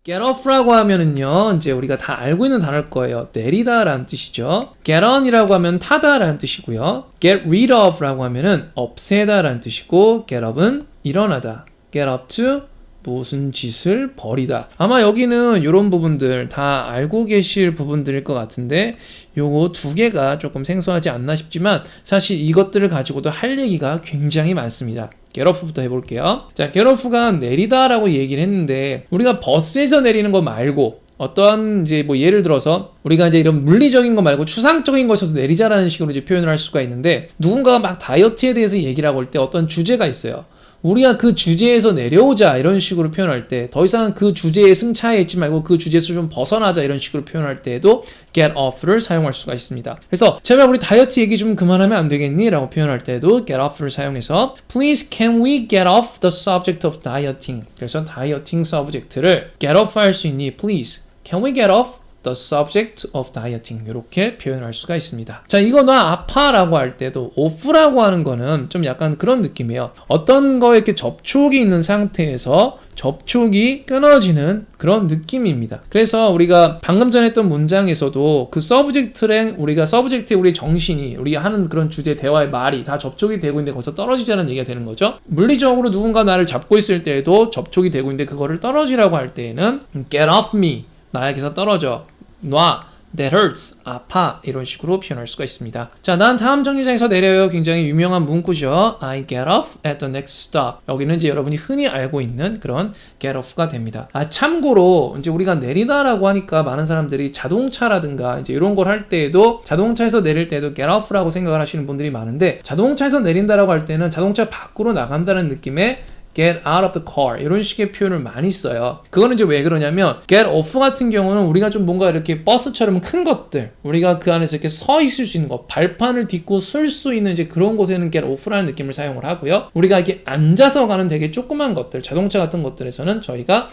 get off라고 하면은요, 이제 우리가 다 알고 있는 단어일 거예요. 내리다라는 뜻이죠. get on이라고 하면 타다라는 뜻이고요. get rid of라고 하면은 없애다라는 뜻이고, get up은 일어나다. get up to 무슨 짓을 벌이다. 아마 여기는 이런 부분들 다 알고 계실 부분들일 것 같은데 요거 두 개가 조금 생소하지 않나 싶지만 사실 이것들을 가지고도 할 얘기가 굉장히 많습니다. get off부터 해볼게요. 자, get off가 내리다 라고 얘기를 했는데 우리가 버스에서 내리는 거 말고 어떠한 이제 뭐 예를 들어서 우리가 이제 이런 물리적인 거 말고 추상적인 것에서 내리자라는 식으로 이제 표현을 할 수가 있는데 누군가가 막 다이어트에 대해서 얘기를 하고 할 때 어떤 주제가 있어요. 우리가 그 주제에서 내려오자 이런 식으로 표현할 때 더 이상 그 주제에 승차해 있지 말고 그 주제에서 좀 벗어나자 이런 식으로 표현할 때에도 get off를 사용할 수가 있습니다. 그래서 제발 우리 다이어트 얘기 좀 그만하면 안 되겠니? 라고 표현할 때도 get off를 사용해서 Please can we get off the subject of dieting? 그래서 다이어팅 서브젝트를 get off 할 수 있니? Please can we get off the subject of dieting 이렇게 표현할 수가 있습니다. 자, 이거 나 아파라고 할 때도 off라고 하는 거는 좀 약간 그런 느낌이에요. 어떤 거에 이렇게 접촉이 있는 상태에서 접촉이 끊어지는 그런 느낌입니다. 그래서 우리가 방금 전에 했던 문장에서도 그 subject랑 우리가 subject의 우리 정신이 우리가 하는 그런 주제 대화의 말이 다 접촉이 되고 있는데 거기서 떨어지자는 얘기가 되는 거죠. 물리적으로 누군가 나를 잡고 있을 때에도 접촉이 되고 있는데 그거를 떨어지라고 할 때에는 get off me 나에게서 떨어져 놔 that hurts 아파 이런 식으로 표현할 수가 있습니다. 자, 난 다음 정류장에서 내려요. 굉장히 유명한 문구죠. I get off at the next stop. 여기는 이제 여러분이 흔히 알고 있는 그런 get off가 됩니다. 아, 참고로 이제 우리가 내리다라고 하니까 많은 사람들이 자동차라든가 이제 이런 걸 할 때에도 자동차에서 내릴 때도 get off라고 생각을 하시는 분들이 많은데 자동차에서 내린다라고 할 때는 자동차 밖으로 나간다는 느낌의 get out of the car 이런 식의 표현을 많이 써요. 그거는 이제 왜 그러냐면 get off 같은 경우는 우리가 좀 뭔가 이렇게 버스처럼 큰 것들 우리가 그 안에서 이렇게 서 있을 수 있는 것 발판을 딛고 쓸 수 있는 이제 그런 곳에는 get off라는 느낌을 사용을 하고요. 우리가 이렇게 앉아서 가는 되게 조그만 것들 자동차 같은 것들에서는 저희가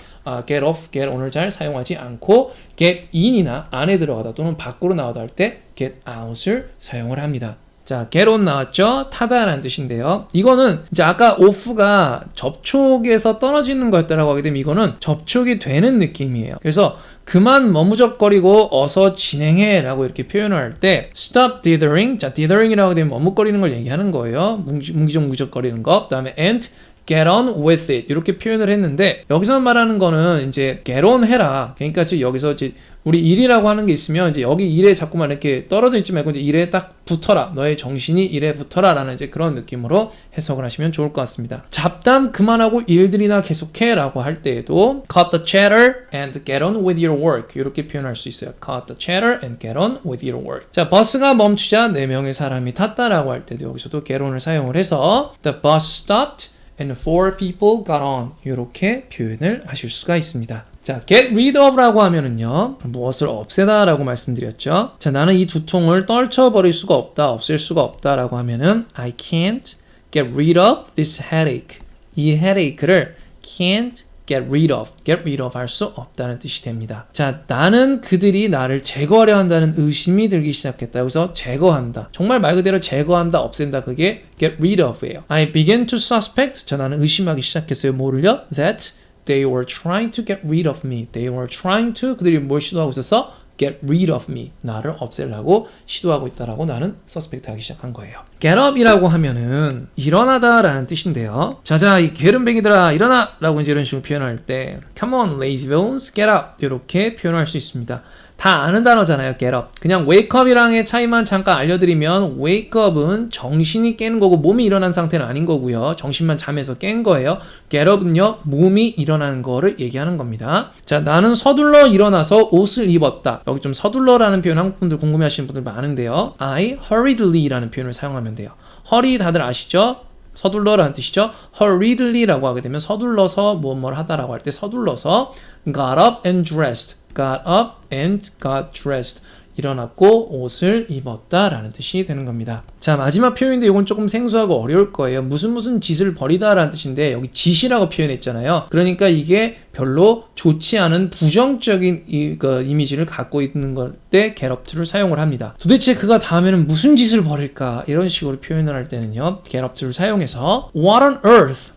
get off, get on을 잘 사용하지 않고 get in이나 안에 들어가다 또는 밖으로 나가다 할 때 get out을 사용을 합니다. 자, get on 나왔죠? 타다라는 뜻인데요. 이거는 이제 아까 off가 접촉에서 떨어지는 거였다라고 하게 되면 이거는 접촉이 되는 느낌이에요. 그래서 그만 머무적거리고 어서 진행해 라고 이렇게 표현을 할 때 stop dithering. 자, dithering이라고 하게 되면 머뭇거리는 걸 얘기하는 거예요. 뭉기적거리는 거. 그 다음에 and get on with it 이렇게 표현을 했는데 여기서 말하는 거는 이제 get on 해라. 그러니까 지금 여기서 이제 우리 일이라고 하는 게 있으면 이제 여기 일에 자꾸만 이렇게 떨어져 있지 말고 이제 일에 딱 붙어라. 너의 정신이 일에 붙어라 라는 이제 그런 느낌으로 해석을 하시면 좋을 것 같습니다. 잡담 그만하고 일들이나 계속해 라고 할 때에도 cut the chatter and get on with your work 이렇게 표현할 수 있어요. cut the chatter and get on with your work. 자, 버스가 멈추자 4명의 사람이 탔다라고 할 때도 여기서도 get on을 사용을 해서 the bus stopped and 4 people got on 이렇게 표현을 하실 수가 있습니다. 자, get rid of라고 하면은요 무엇을 없애다 라고 말씀드렸죠. 자, 나는 이 두통을 떨쳐버릴 수가 없다 없앨 수가 없다 라고 하면은 I can't get rid of this headache 이 headache를 can't get rid of 할 수 없다는 뜻이 됩니다. 자, 나는 그들이 나를 제거하려 한다는 의심이 들기 시작했다. 그래서 제거한다. 정말 말 그대로 제거한다, 없앤다. 그게 get rid of예요. I began to suspect. 자, 나는 의심하기 시작했어요. 뭐를요? That they were trying to get rid of me. They were trying to 그들이 뭘 시도하고 있었어? get rid of me. 나를 없애려고 시도하고 있다라고 나는 suspect 하기 시작한 거예요. get up이라고 하면은 일어나다 라는 뜻인데요. 자자, 이 게으름뱅이들아 일어나 라고 이제 이런 식으로 표현할 때 come on lazy bones get up 이렇게 표현할 수 있습니다. 다 아는 단어잖아요. get up. 그냥 wake up이랑의 차이만 잠깐 알려드리면 wake up은 정신이 깨는 거고 몸이 일어난 상태는 아닌 거고요. 정신만 잠에서 깬 거예요. get up은요. 몸이 일어나는 거를 얘기하는 겁니다. 자, 나는 서둘러 일어나서 옷을 입었다. 여기 좀 서둘러라는 표현 한국 분들 궁금해하시는 분들 많은데요. I hurriedly라는 표현을 사용하면 돼요. hurry 다들 아시죠? 서둘러라는 뜻이죠. hurriedly라고 하게 되면 서둘러서 무엇 하다라고 할 때 서둘러서 got up and dressed. got up and got dressed. 일어났고 옷을 입었다 라는 뜻이 되는 겁니다. 자, 마지막 표현인데 이건 조금 생소하고 어려울 거예요. 무슨 짓을 벌이다 라는 뜻인데 여기 짓이라고 표현했잖아요. 그러니까 이게 별로 좋지 않은 부정적인 이미지를 갖고 있는 걸 때 get up to를 사용을 합니다. 도대체 그가 다음에는 무슨 짓을 벌일까 이런 식으로 표현을 할 때는요 get up to를 사용해서 what on earth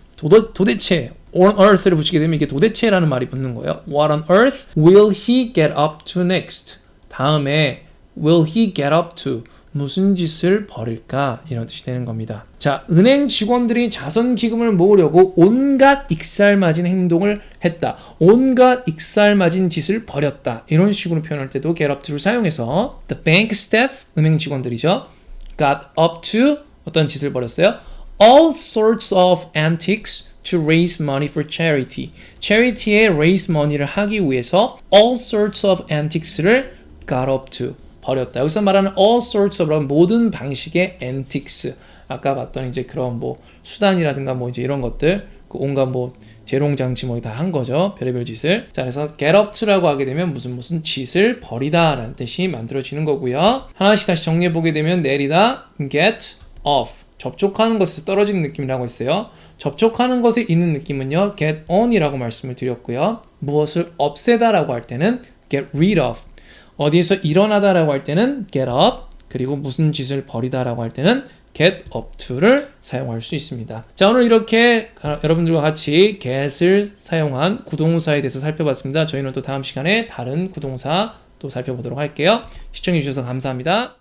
도대체 on earth를 붙이게 되면 이게 도대체라는 말이 붙는 거예요. What on earth will he get up to next? 다음에 will he get up to? 무슨 짓을 벌일까? 이런 뜻이 되는 겁니다. 자, 은행 직원들이 자선 기금을 모으려고 온갖 익살맞은 행동을 했다. 온갖 익살맞은 짓을 벌였다. 이런 식으로 표현할 때도 get up to를 사용해서 the bank staff, 은행 직원들이죠. got up to 어떤 짓을 벌였어요? All sorts of antics to raise money for charity. charity에 raise money를 하기 위해서 all sorts of antics를 got up to 벌였다. 여기서 말하는 all sorts of라는 모든 방식의 antics. 아까 봤던 이제 그런 뭐 수단이라든가 뭐 이제 이런 것들, 그 온갖 뭐 재롱장치 뭐 다 한 거죠. 별의별 짓을. 자, 그래서 get up to라고 하게 되면 무슨 짓을 벌이다라는 뜻이 만들어지는 거고요. 하나씩 다시 정리해 보게 되면 내리다, get off. 접촉하는 것에서 떨어지는 느낌이라고 했어요. 접촉하는 것에 있는 느낌은요, get on이라고 말씀을 드렸고요. 무엇을 없애다라고 할 때는 get rid of. 어디에서 일어나다라고 할 때는 get up, 그리고 무슨 짓을 벌이다라고 할 때는 get up to를 사용할 수 있습니다. 자, 오늘 이렇게 여러분들과 같이 get을 사용한 구동사에 대해서 살펴봤습니다. 저희는 또 다음 시간에 다른 구동사 또 살펴보도록 할게요. 시청해 주셔서 감사합니다.